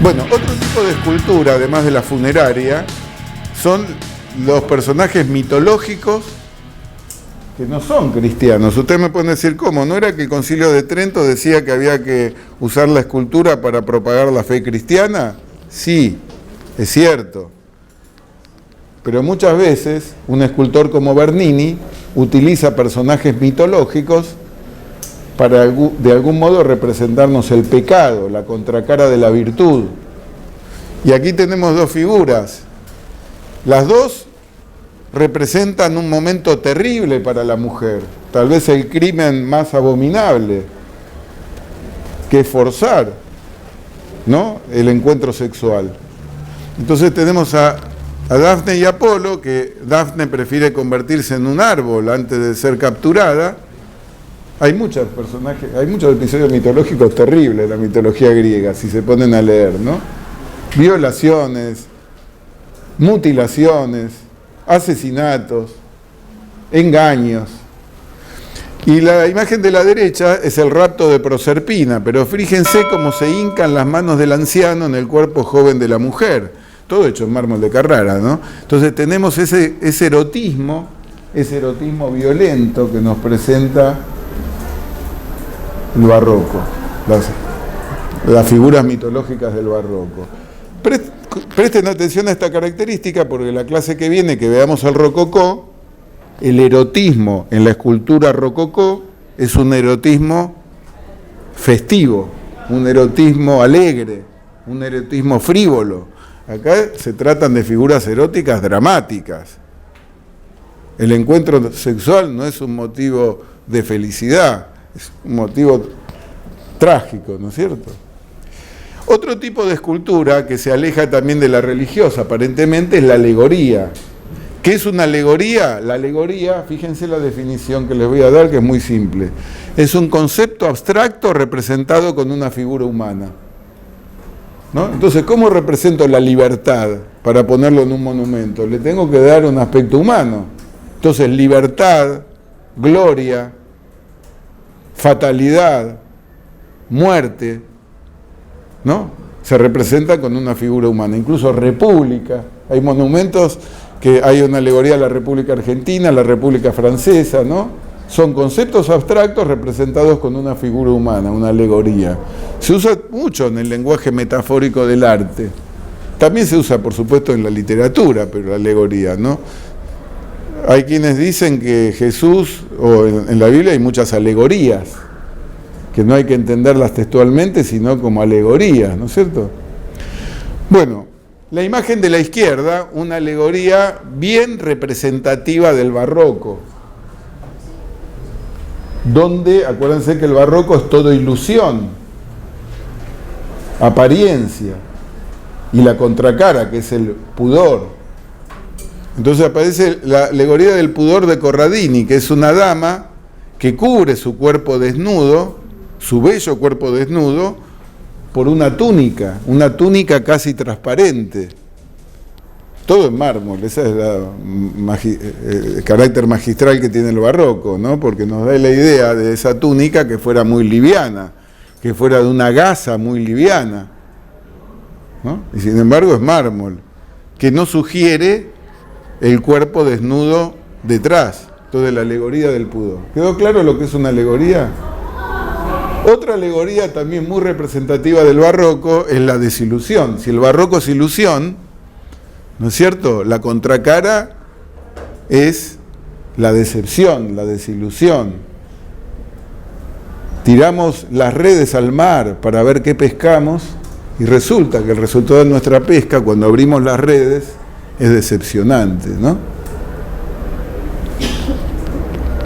Bueno, otro tipo de escultura, además de la funeraria, son los personajes mitológicos que no son cristianos. Usted me puede decir, ¿cómo? ¿No era que el Concilio de Trento decía que había que usar la escultura para propagar la fe cristiana? Sí, es cierto. Pero muchas veces un escultor como Bernini utiliza personajes mitológicos para de algún modo representarnos el pecado, la contracara de la virtud. Y aquí tenemos dos figuras. Las dos representan un momento terrible para la mujer, tal vez el crimen más abominable, que es forzar, ¿no?, el encuentro sexual. Entonces tenemos a Dafne y Apolo, que Dafne prefiere convertirse en un árbol antes de ser capturada. Hay muchos personajes, hay muchos episodios mitológicos terribles en la mitología griega, si se ponen a leer, ¿no? Violaciones, mutilaciones, asesinatos, engaños. Y la imagen de la derecha es el rapto de Proserpina, pero fíjense cómo se hincan las manos del anciano en el cuerpo joven de la mujer, todo hecho en mármol de Carrara, ¿no? Entonces tenemos ese erotismo violento que nos presenta el barroco, las figuras mitológicas del barroco. Presten atención a esta característica porque la clase que viene, que veamos el rococó, el erotismo en la escultura rococó es un erotismo festivo, un erotismo alegre, un erotismo frívolo. Acá se tratan de figuras eróticas dramáticas. El encuentro sexual no es un motivo de felicidad, es un motivo trágico, ¿no es cierto? Otro tipo de escultura que se aleja también de la religiosa, aparentemente, es la alegoría. ¿Qué es una alegoría? La alegoría, fíjense la definición que les voy a dar, que es muy simple. Es un concepto abstracto representado con una figura humana, ¿no? Entonces, ¿cómo represento la libertad para ponerlo en un monumento? Le tengo que dar un aspecto humano. Entonces, libertad, gloria, fatalidad, muerte, ¿no?, se representa con una figura humana. Incluso república, hay monumentos que hay una alegoría a la República Argentina, a la República Francesa, ¿no? Son conceptos abstractos representados con una figura humana, una alegoría. Se usa mucho en el lenguaje metafórico del arte. También se usa, por supuesto, en la literatura, pero la alegoría, ¿no? Hay quienes dicen que Jesús, o en la Biblia hay muchas alegorías, que no hay que entenderlas textualmente, sino como alegorías, ¿no es cierto? Bueno, la imagen de la izquierda, una alegoría bien representativa del barroco, donde, acuérdense que el barroco es todo ilusión, apariencia, y la contracara, que es el pudor. Entonces aparece la alegoría del pudor de Corradini, que es una dama que cubre su cuerpo desnudo, su bello cuerpo desnudo, por una túnica casi transparente. Todo en mármol, ese es el carácter magistral que tiene el barroco, ¿no? Porque nos da la idea de esa túnica que fuera muy liviana, que fuera de una gasa muy liviana, ¿no? Y sin embargo es mármol, que no sugiere el cuerpo desnudo detrás. Entonces la alegoría del pudor. ¿Quedó claro lo que es una alegoría? Otra alegoría también muy representativa del barroco es la desilusión. Si el barroco es ilusión, ¿no es cierto?, la contracara es la decepción, la desilusión. Tiramos las redes al mar para ver qué pescamos y resulta que el resultado de nuestra pesca, cuando abrimos las redes, es decepcionante, ¿no?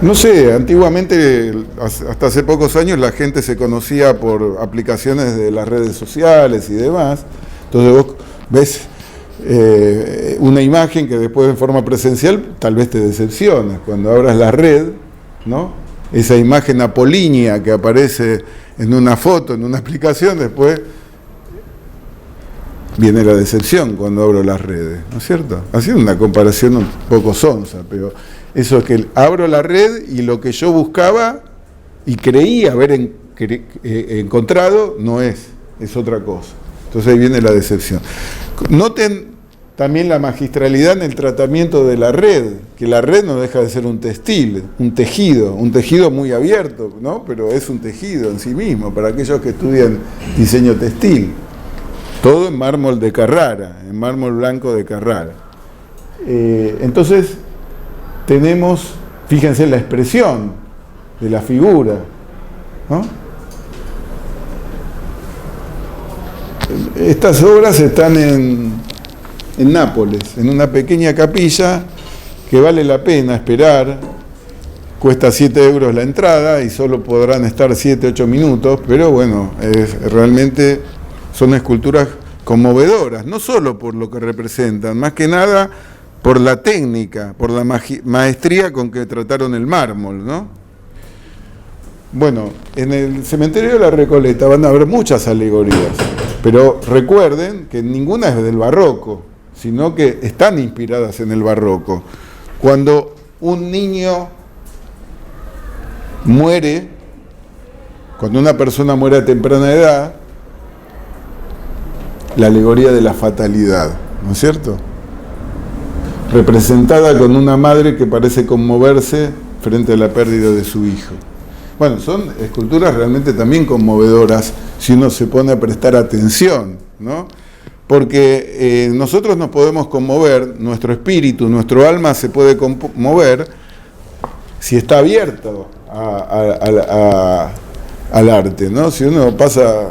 No sé, antiguamente, hasta hace pocos años, la gente se conocía por aplicaciones de las redes sociales y demás. Entonces vos ves una imagen que después en forma presencial tal vez te decepciona. Cuando abras la red, ¿no?, esa imagen apolínea que aparece en una foto, en una aplicación, después viene la decepción cuando abro las redes, ¿no es cierto? Haciendo una comparación un poco sonsa, pero eso es que abro la red y lo que yo buscaba y creía haber encontrado no es otra cosa. Entonces ahí viene la decepción. Noten también la magistralidad en el tratamiento de la red, que la red no deja de ser un textil, un tejido muy abierto, ¿no? Pero es un tejido en sí mismo, para aquellos que estudian diseño textil. Todo en mármol de Carrara, en mármol blanco de Carrara. Entonces, tenemos, fíjense la expresión de la figura, ¿no? Estas obras están en Nápoles, en una pequeña capilla que vale la pena esperar. Cuesta 7 euros la entrada y solo podrán estar 7, 8 minutos, pero bueno, realmente son esculturas conmovedoras, no solo por lo que representan, más que nada por la técnica, por la maestría con que trataron el mármol, ¿no? Bueno, en el cementerio de la Recoleta van a haber muchas alegorías, pero recuerden que ninguna es del barroco, sino que están inspiradas en el barroco. Cuando un niño muere, cuando una persona muere a temprana edad, la alegoría de la fatalidad, ¿no es cierto? Representada con una madre que parece conmoverse frente a la pérdida de su hijo. Bueno, son esculturas realmente también conmovedoras si uno se pone a prestar atención, ¿no? Porque nosotros nos podemos conmover, nuestro espíritu, nuestro alma se puede conmover si está abierto al arte, ¿no? Si uno pasa,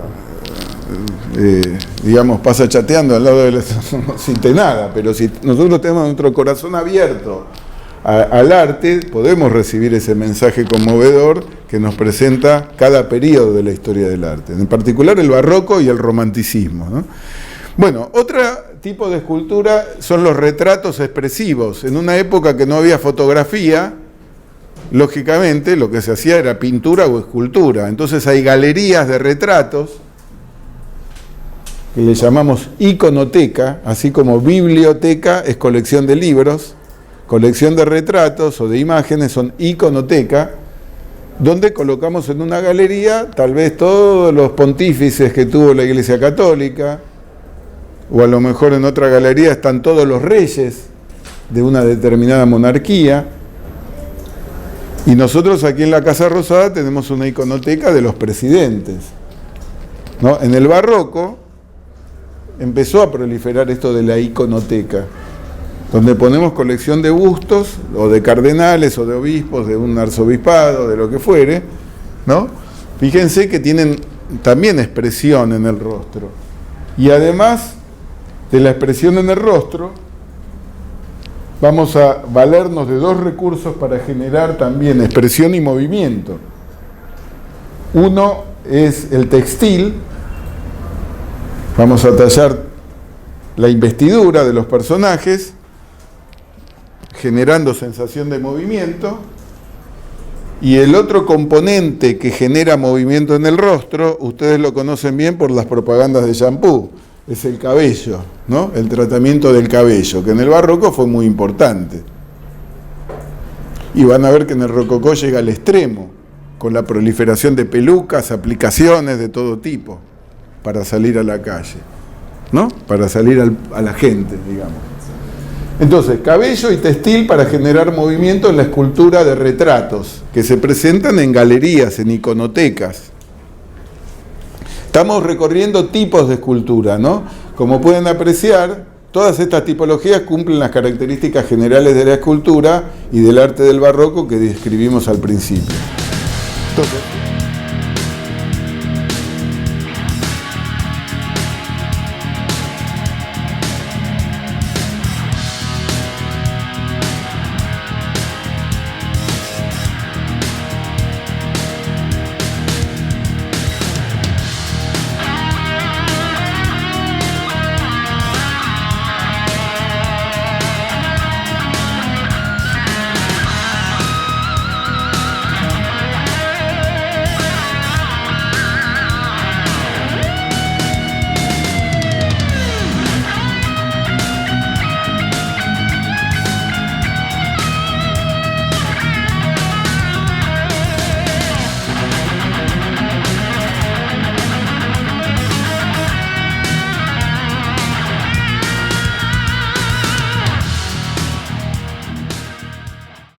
pasa chateando al lado de no siente nada, pero si nosotros tenemos nuestro corazón abierto al arte, podemos recibir ese mensaje conmovedor que nos presenta cada periodo de la historia del arte, en particular el barroco y el romanticismo, ¿no? Bueno, otro tipo de escultura son los retratos expresivos. En una época que no había fotografía, lógicamente lo que se hacía era pintura o escultura. Entonces hay galerías de retratos, que le llamamos iconoteca, así como biblioteca es colección de libros, colección de retratos o de imágenes son iconoteca, donde colocamos en una galería tal vez todos los pontífices que tuvo la Iglesia Católica, o a lo mejor en otra galería están todos los reyes de una determinada monarquía. Y nosotros aquí en la Casa Rosada tenemos una iconoteca de los presidentes, ¿no? En el barroco empezó a proliferar esto de la iconoteca, donde ponemos colección de bustos, o de cardenales, o de obispos, de un arzobispado, de lo que fuere, ¿no? Fíjense que tienen también expresión en el rostro. Y además de la expresión en el rostro, vamos a valernos de dos recursos para generar también expresión y movimiento. Uno es el textil. Vamos a tallar la investidura de los personajes, generando sensación de movimiento. Y el otro componente que genera movimiento en el rostro, ustedes lo conocen bien por las propagandas de shampoo, es el cabello, ¿no? El tratamiento del cabello, que en el barroco fue muy importante. Y van a ver que en el rococó llega al extremo, con la proliferación de pelucas, aplicaciones de todo tipo, para salir a la calle, ¿no? Para salir a la gente, digamos. Entonces, cabello y textil para generar movimiento en la escultura de retratos, que se presentan en galerías, en iconotecas. Estamos recorriendo tipos de escultura, ¿no? Como pueden apreciar, todas estas tipologías cumplen las características generales de la escultura y del arte del barroco que describimos al principio. Entonces,